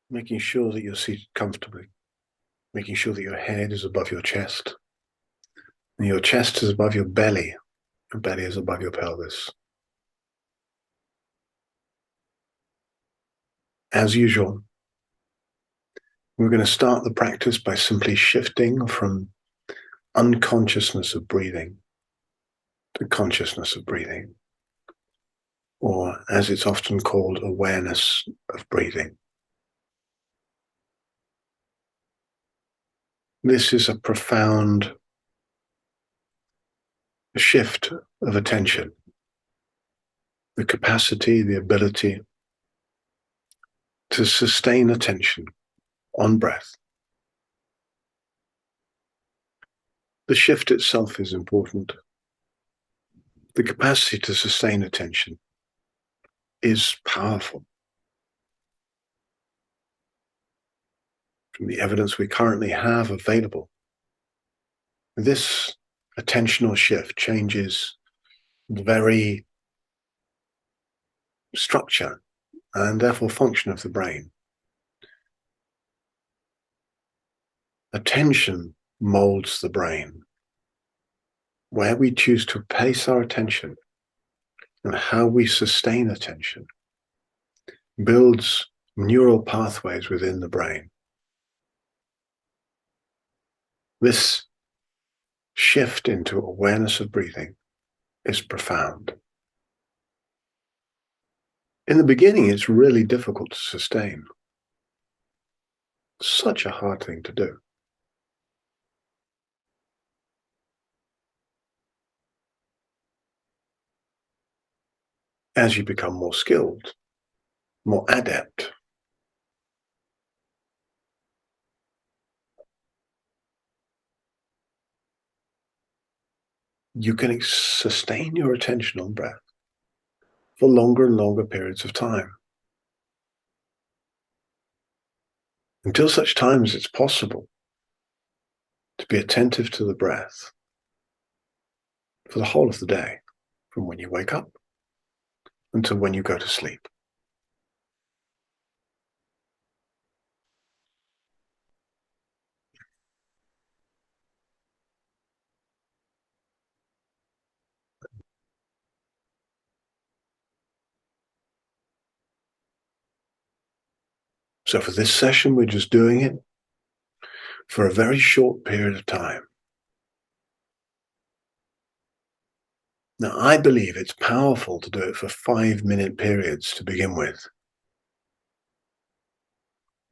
Making sure that you're seated comfortably, making sure that your head is above your chest, and your chest is above your belly is above your pelvis. As usual, we're going to start the practice by simply shifting from unconsciousness of breathing to consciousness of breathing, or as it's often called, awareness of breathing. This is a profound shift of attention, the capacity, the ability to sustain attention on breath. The shift itself is important. The capacity to sustain attention is powerful. From the evidence we currently have available, this attentional shift changes the very structure and therefore function of the brain. Attention molds the brain. Where we choose to place our attention and how we sustain attention builds neural pathways within the brain. This shift into awareness of breathing is profound. In the beginning, it's really difficult to sustain. Such a hard thing to do. As you become more skilled, more adept, you can sustain your attention on breath for longer and longer periods of time. Until such time as it's possible to be attentive to the breath for the whole of the day, from when you wake up until when you go to sleep. So for this session, we're just doing it for a very short period of time. Now, I believe it's powerful to do it for 5-minute periods to begin with.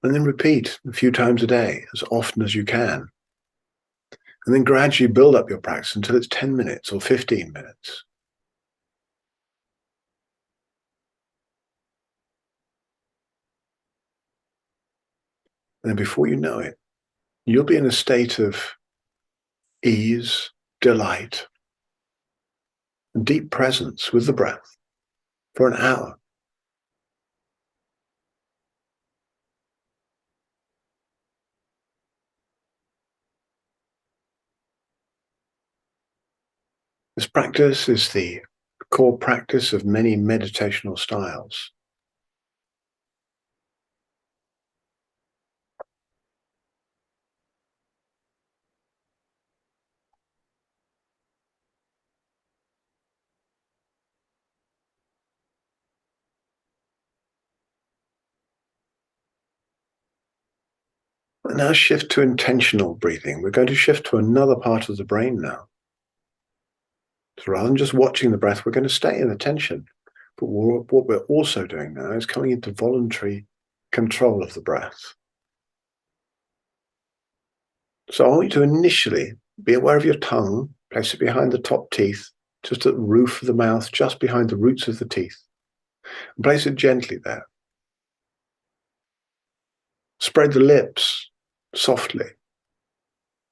And then repeat a few times a day, as often as you can. And then gradually build up your practice until it's 10 minutes or 15 minutes. And then before you know it, you'll be in a state of ease, delight, and deep presence with the breath for an hour. This practice is the core practice of many meditational styles. And now shift to intentional breathing. We're going to shift to another part of the brain now. So rather than just watching the breath, we're going to stay in attention. But what we're also doing now is coming into voluntary control of the breath. So I want you to initially be aware of your tongue, place it behind the top teeth, just at the roof of the mouth, just behind the roots of the teeth. And place it gently there. Spread the lips softly. A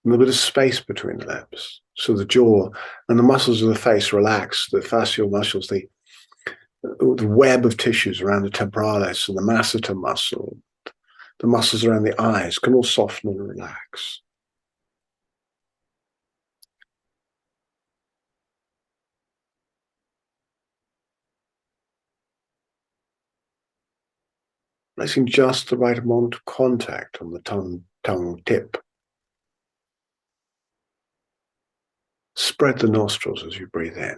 little bit of space between the lips. So the jaw and the muscles of the face relax, the facial muscles, the web of tissues around the temporalis and the masseter muscle, the muscles around the eyes can all soften and relax. placing just the right amount of contact on the tongue tip. Spread the nostrils as you breathe in.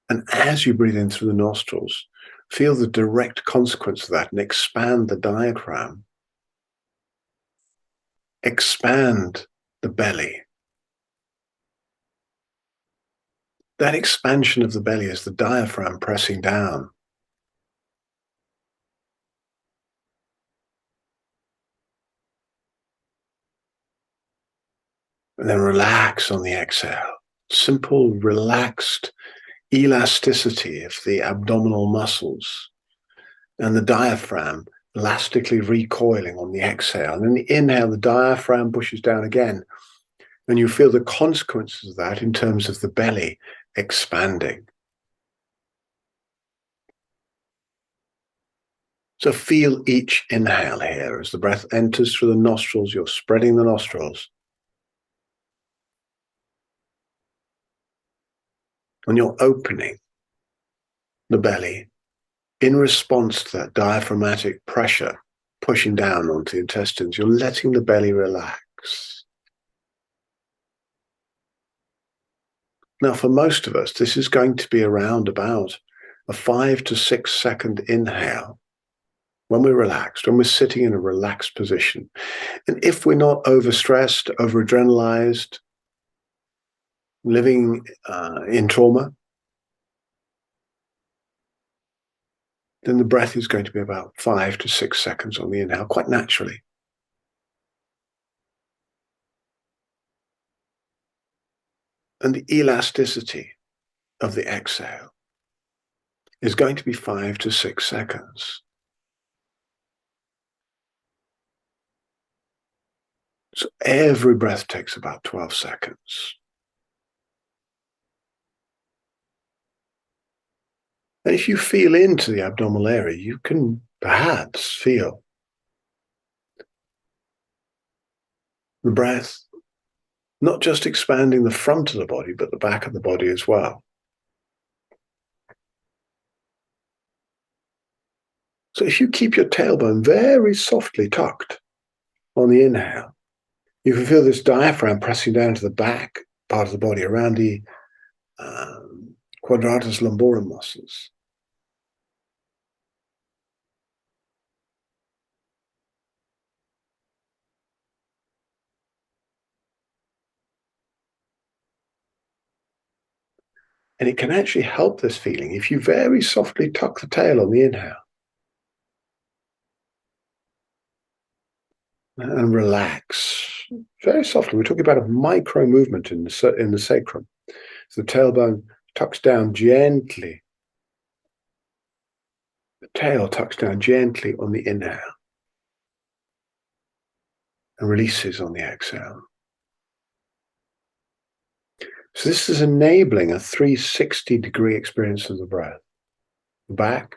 And as you breathe in through the nostrils, feel the direct consequence of that and expand the diaphragm. Expand the belly. That expansion of the belly is the diaphragm pressing down. And then relax on the exhale. Simple, relaxed elasticity of the abdominal muscles and the diaphragm elastically recoiling on the exhale. And in the inhale, the diaphragm pushes down again. And you feel the consequences of that in terms of the belly expanding. So feel each inhale here. As the breath enters through the nostrils, you're spreading the nostrils. And you're opening the belly in response to that diaphragmatic pressure pushing down onto the intestines. You're letting the belly relax. Now, for most of us, this is going to be around about a 5 to 6 second inhale when we're relaxed, when we're sitting in a relaxed position. And if we're not overstressed, over-adrenalized, living in trauma, then the breath is going to be about 5 to 6 seconds on the inhale, quite naturally. And the elasticity of the exhale is going to be 5 to 6 seconds. So every breath takes about 12 seconds. And if you feel into the abdominal area, you can perhaps feel the breath not just expanding the front of the body, but the back of the body as well. So if you keep your tailbone very softly tucked on the inhale, you can feel this diaphragm pressing down to the back part of the body around the quadratus lumborum muscles. And it can actually help this feeling if you very softly tuck the tail on the inhale and relax very softly. We're talking about a micro movement in the sacrum. So the tailbone tucks down gently. The tail tucks down gently on the inhale and releases on the exhale. So this is enabling a 360-degree experience of the breath. The back,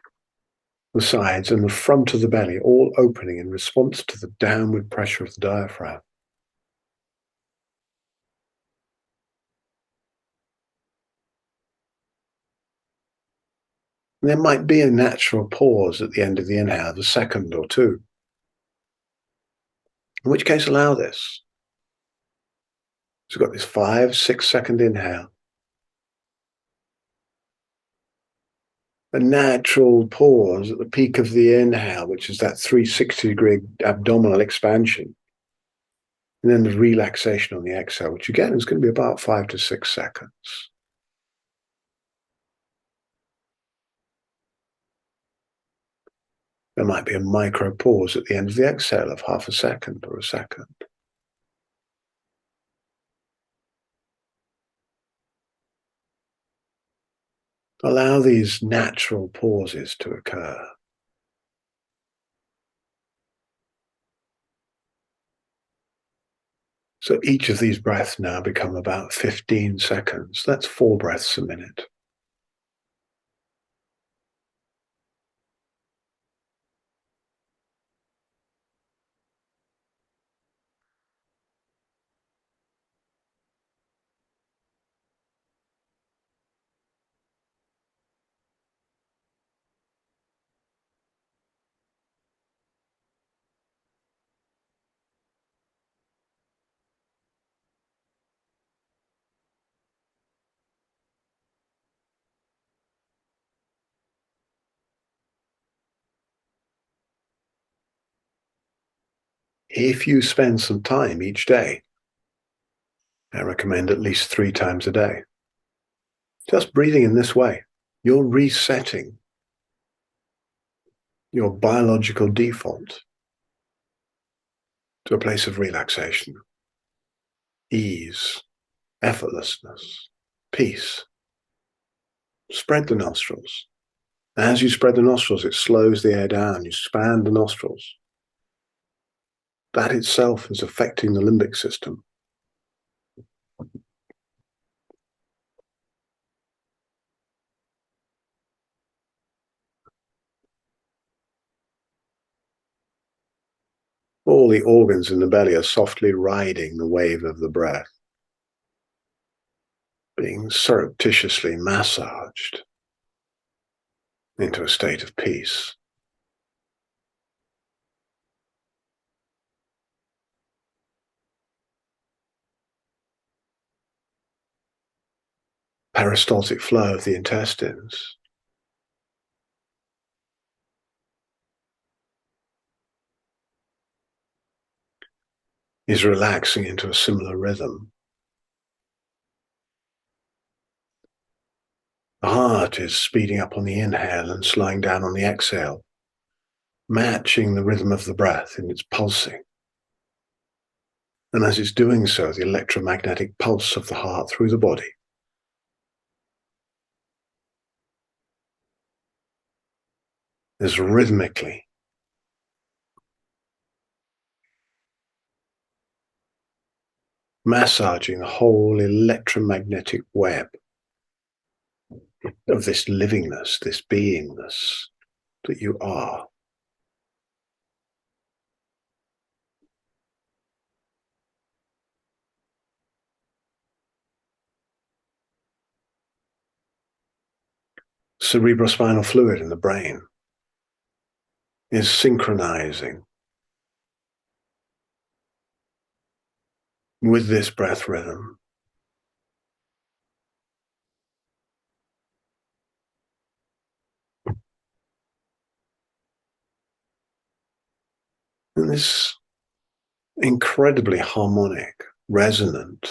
the sides, and the front of the belly all opening in response to the downward pressure of the diaphragm. And there might be a natural pause at the end of the inhale, of a second or two. In which case, allow this. So we've got this 5, 6 second inhale. A natural pause at the peak of the inhale, which is that 360-degree abdominal expansion. And then the relaxation on the exhale, which again is going to be about 5 to 6 seconds. There might be a micro pause at the end of the exhale of half a second or a second. Allow these natural pauses to occur. So each of these breaths now become about 15 seconds. That's 4 breaths a minute. If you spend some time each day, I recommend at least 3 times a day, just breathing in this way, you're resetting your biological default to a place of relaxation, ease, effortlessness, peace. Spread the nostrils. As you spread the nostrils, it slows the air down. You expand the nostrils. That itself is affecting the limbic system. All the organs in the belly are softly riding the wave of the breath, being surreptitiously massaged into a state of peace. Peristaltic flow of the intestines is relaxing into a similar rhythm. The heart is speeding up on the inhale and slowing down on the exhale, matching the rhythm of the breath in its pulsing. And as it's doing so, the electromagnetic pulse of the heart through the body is rhythmically massaging the whole electromagnetic web of this livingness, this beingness that you are. Cerebrospinal fluid in the brain is synchronizing with this breath rhythm. And this incredibly harmonic, resonant,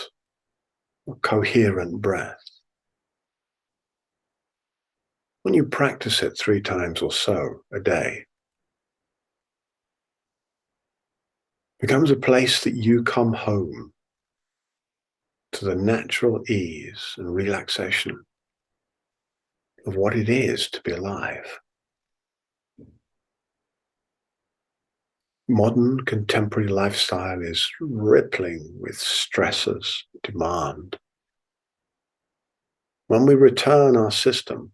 coherent breath, when you practice it 3 times or so a day, becomes a place that you come home to the natural ease and relaxation of what it is to be alive. Modern contemporary lifestyle is rippling with stresses, demand. When we return our system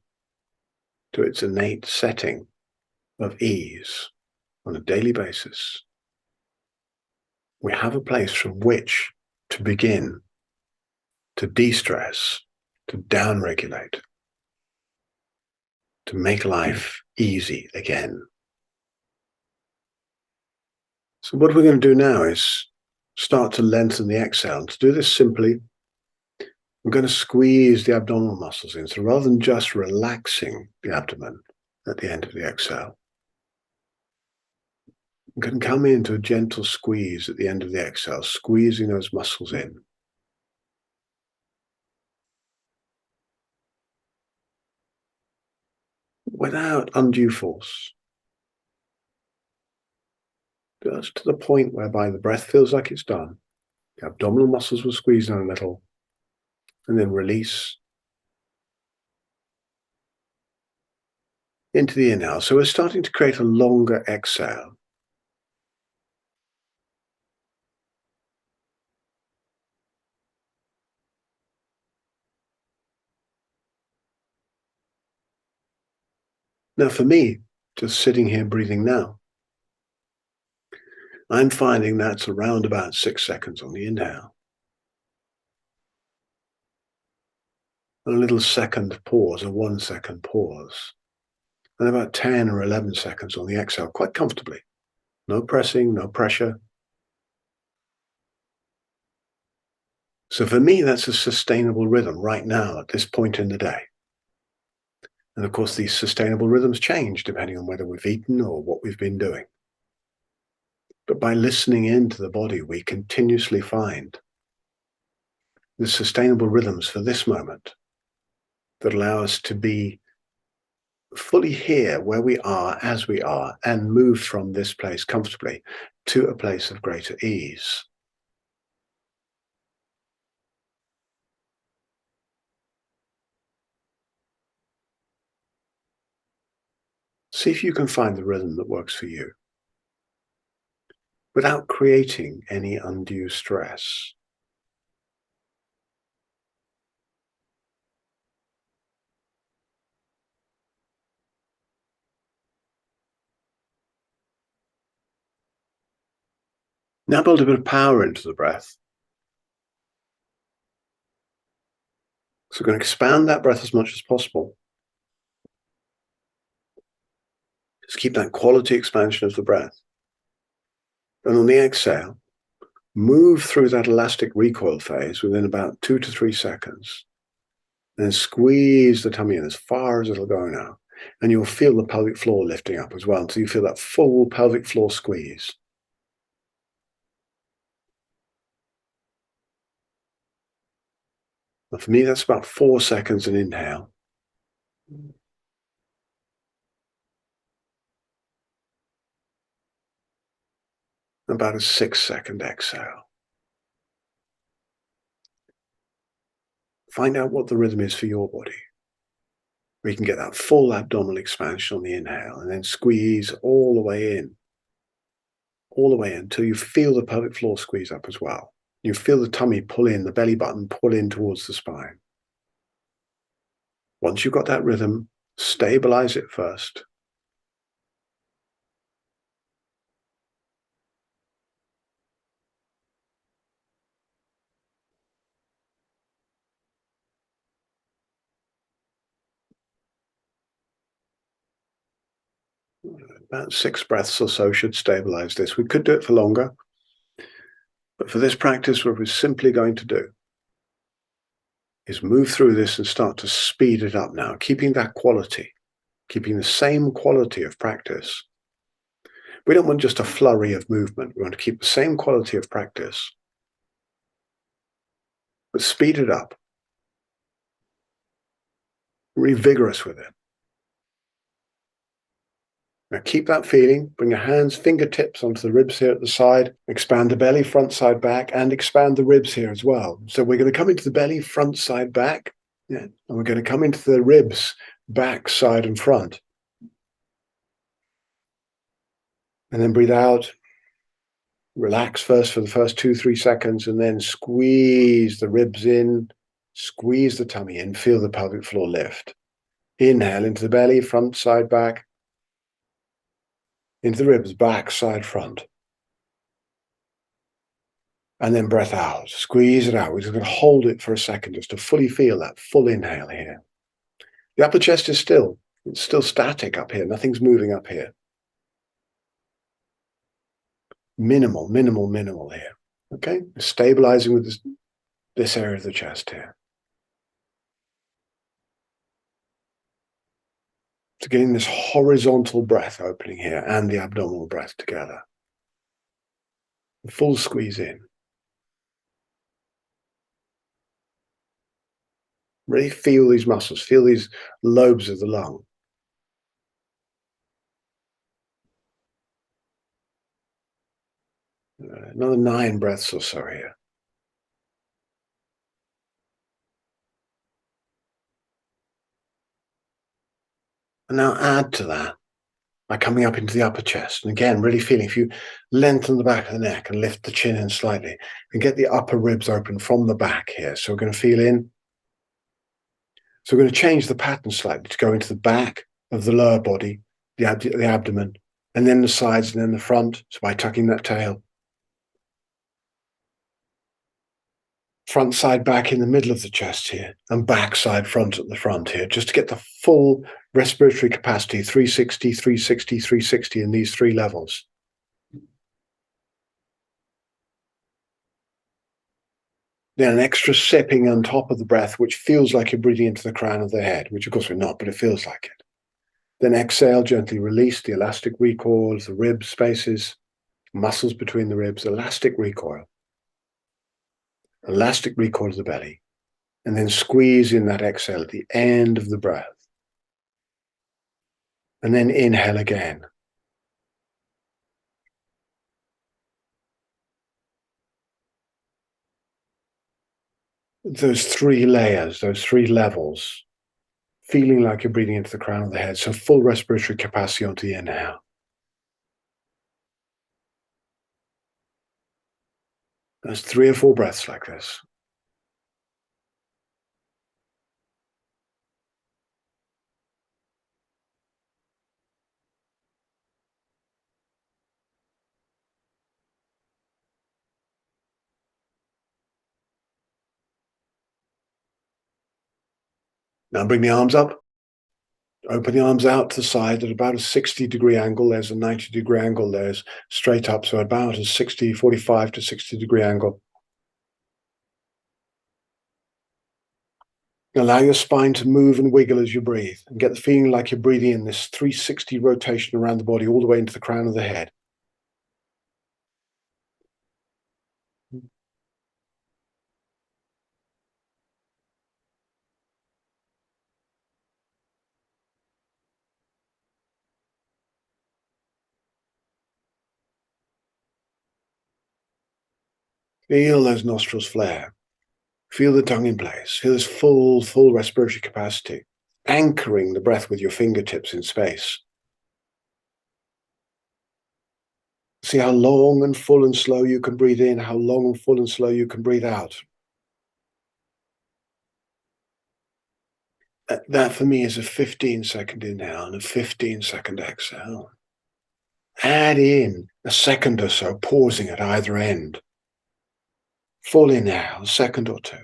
to its innate setting of ease on a daily basis, we have a place from which to begin to de-stress, to downregulate, to make life easy again. So what we're going to do now is start to lengthen the exhale. To do this simply, we're going to squeeze the abdominal muscles in. So rather than just relaxing the abdomen at the end of the exhale, we can come into a gentle squeeze at the end of the exhale, squeezing those muscles in. Without undue force. Just to the point whereby the breath feels like it's done. The abdominal muscles will squeeze down a little, and then release into the inhale. So we're starting to create a longer exhale. Now for me, just sitting here breathing now, I'm finding that's around about 6 seconds on the inhale. A little second pause, a 1 second pause, and about 10 or 11 seconds on the exhale, quite comfortably. No pressing, no pressure. So for me, that's a sustainable rhythm right now at this point in the day. And of course, these sustainable rhythms change depending on whether we've eaten or what we've been doing. But by listening into the body, we continuously find the sustainable rhythms for this moment that allow us to be fully here where we are as we are and move from this place comfortably to a place of greater ease. See if you can find the rhythm that works for you without creating any undue stress. Now build a bit of power into the breath. So we're going to expand that breath as much as possible. Just keep that quality expansion of the breath. And on the exhale, move through that elastic recoil phase within about 2 to 3 seconds. Then squeeze the tummy in as far as it'll go now. And you'll feel the pelvic floor lifting up as well. So you feel that full pelvic floor squeeze. And for me, that's about 4 seconds an inhale. About a 6-second exhale. Find out what the rhythm is for your body. Where you can get that full abdominal expansion on the inhale and then squeeze all the way in until you feel the pelvic floor squeeze up as well. You feel the tummy pull in, the belly button pull in towards the spine. Once you've got that rhythm, stabilize it first. About 6 breaths or so should stabilize this. We could do it for longer, but for this practice, what we're simply going to do is move through this and start to speed it up now, keeping that quality, keeping the same quality of practice. We don't want just a flurry of movement. We want to keep the same quality of practice, but speed it up. Really vigorous with it. Now keep that feeling. Bring your hands, fingertips onto the ribs here at the side. Expand the belly, front, side, back, and expand the ribs here as well. So we're going to come into the belly, front, side, back. Yeah. And we're going to come into the ribs, back, side, and front. And then breathe out. Relax first for the first 2-3 seconds, and then squeeze the ribs in. Squeeze the tummy in. Feel the pelvic floor lift. Inhale into the belly, front, side, back. Into the ribs, back, side, front. And then breath out. Squeeze it out. We're just going to hold it for a second just to fully feel that full inhale here. The upper chest is still. It's still static up here. Nothing's moving up here. Minimal here. Okay? Stabilizing with this area of the chest here. So getting this horizontal breath opening here and the abdominal breath together. Full squeeze in. Really feel these muscles, feel these lobes of the lung. Another 9 breaths or so here. And now add to that by coming up into the upper chest. And again, really feeling, if you lengthen the back of the neck and lift the chin in slightly and get the upper ribs open from the back here. So we're going to feel in. So we're going to change the pattern slightly to go into the back of the lower body, the abdomen, and then the sides and then the front. So by tucking that tail. Front, side, back in the middle of the chest here, and back, side, front at the front here, just to get the full respiratory capacity, 360, 360, 360 in these 3 levels. Then an extra sipping on top of the breath, which feels like you're breathing into the crown of the head, which of course we're not, but it feels like it. Then exhale, gently release the elastic recoils, the rib spaces, muscles between the ribs, elastic recoil of the belly, and then squeeze in that exhale at the end of the breath. And then inhale again. Those three layers, those three levels, feeling like you're breathing into the crown of the head. So full respiratory capacity onto the inhale. There's 3 or 4 breaths like this. Now bring the arms up. Open the arms out to the side at about a 60-degree angle. There's a 90-degree angle. There's straight up. So about a 45 to 60-degree angle. Allow your spine to move and wiggle as you breathe, and get the feeling like you're breathing in this 360 rotation around the body all the way into the crown of the head. Feel those nostrils flare. Feel the tongue in place. Feel this full respiratory capacity, anchoring the breath with your fingertips in space. See how long and full and slow you can breathe in, how long and full and slow you can breathe out. That for me is a 15-second inhale and a 15-second exhale. Add in a second or so, pausing at either end. Full inhale, second or two.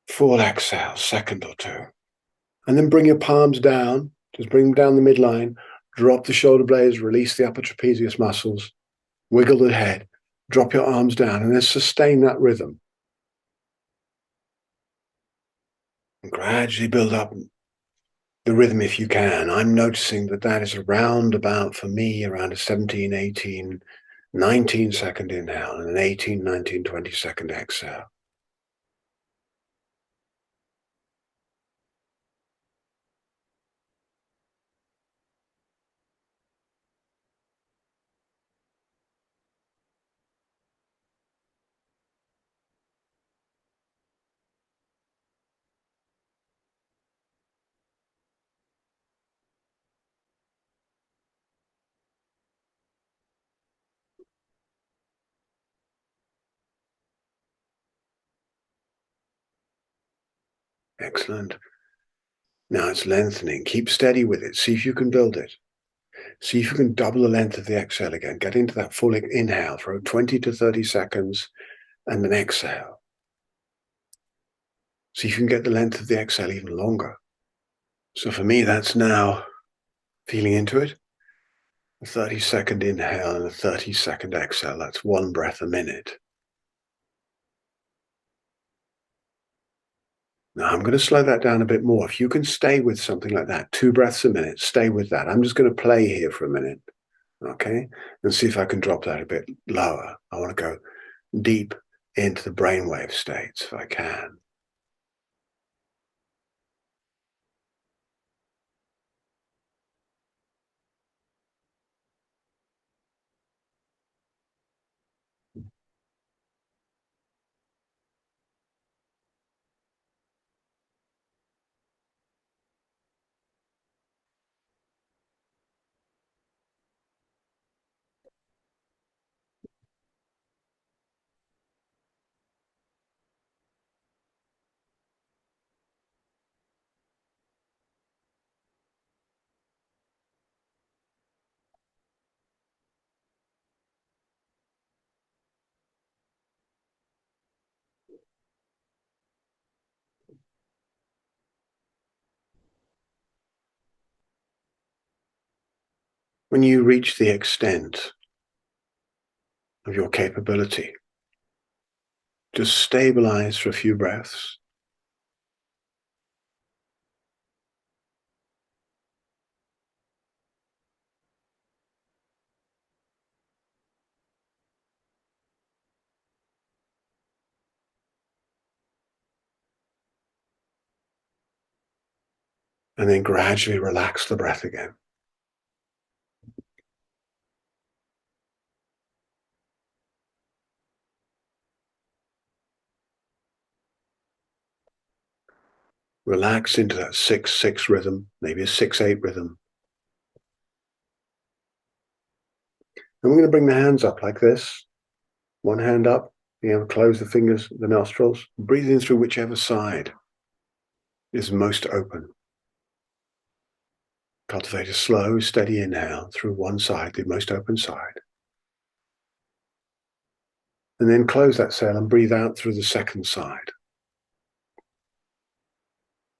Full exhale, second or two. And then bring your palms down. Just bring them down the midline. Drop the shoulder blades, release the upper trapezius muscles. Wiggle the head. Drop your arms down and then sustain that rhythm. And gradually build up the rhythm if you can. I'm noticing that is around about, for me, around a 17, 18, 19-second inhale and an 18, 19, 20-second exhale. Excellent. Now it's lengthening. Keep steady with it. See if you can build it. See if you can double the length of the exhale again. Get into that full inhale for 20 to 30 seconds and then exhale. See if you can get the length of the exhale even longer. So for me, that's now feeling into it. A 30-second inhale and a 30-second exhale. That's 1 breath a minute. Now I'm going to slow that down a bit more. If you can stay with something like that, 2 breaths a minute, stay with that. I'm just going to play here for a minute, okay? And see if I can drop that a bit lower. I want to go deep into the brainwave states if I can. When you reach the extent of your capability, just stabilize for a few breaths. And then gradually relax the breath again. Relax into that 6-6 rhythm, maybe a 6-8 rhythm. And we're going to bring the hands up like this. One hand up, close the fingers, the nostrils. Breathe in through whichever side is most open. Cultivate a slow, steady inhale through one side, the most open side. And then close that sail and breathe out through the second side.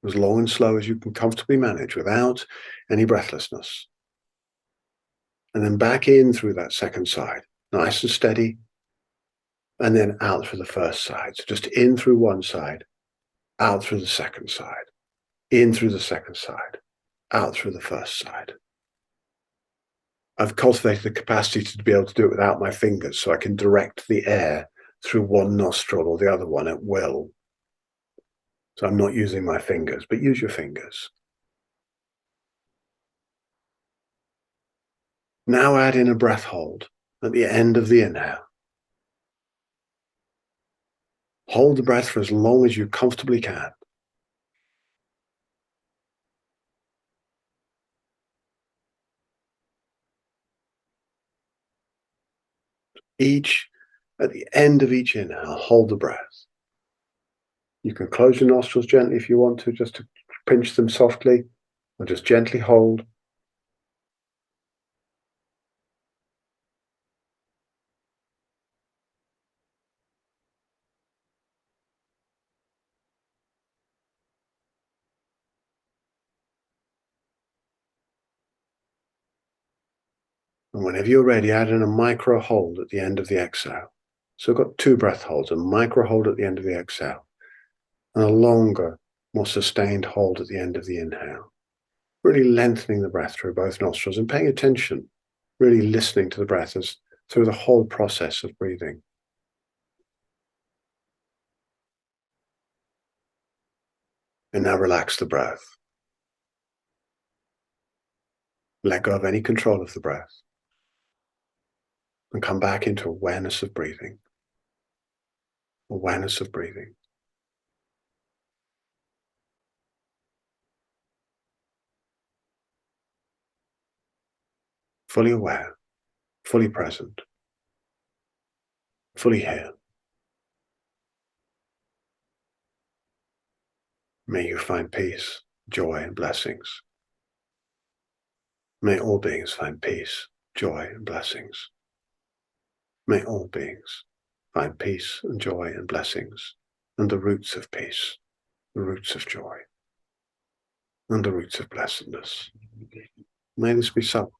As long and slow as you can comfortably manage without any breathlessness. And then back in through that second side, nice and steady. And then out through the first side. So just in through one side, out through the second side, in through the second side, out through the first side. I've cultivated the capacity to be able to do it without my fingers, so I can direct the air through one nostril or the other one at will. So I'm not using my fingers, but use your fingers. Now add in a breath hold at the end of the inhale. Hold the breath for as long as you comfortably can. At the end of each inhale, hold the breath. You can close your nostrils gently if you want to, just to pinch them softly, or just gently hold. And whenever you're ready, add in a micro hold at the end of the exhale. So we've got 2 breath holds, a micro hold at the end of the exhale, and a longer, more sustained hold at the end of the inhale. Really lengthening the breath through both nostrils and paying attention, really listening to the breath as through the whole process of breathing. And now relax the breath. Let go of any control of the breath. And come back into awareness of breathing. Awareness of breathing. Fully aware, fully present, fully here. May you find peace, joy, and blessings. May all beings find peace, joy, and blessings. May all beings find peace and joy and blessings, and the roots of peace, the roots of joy, and the roots of blessedness. May this be so.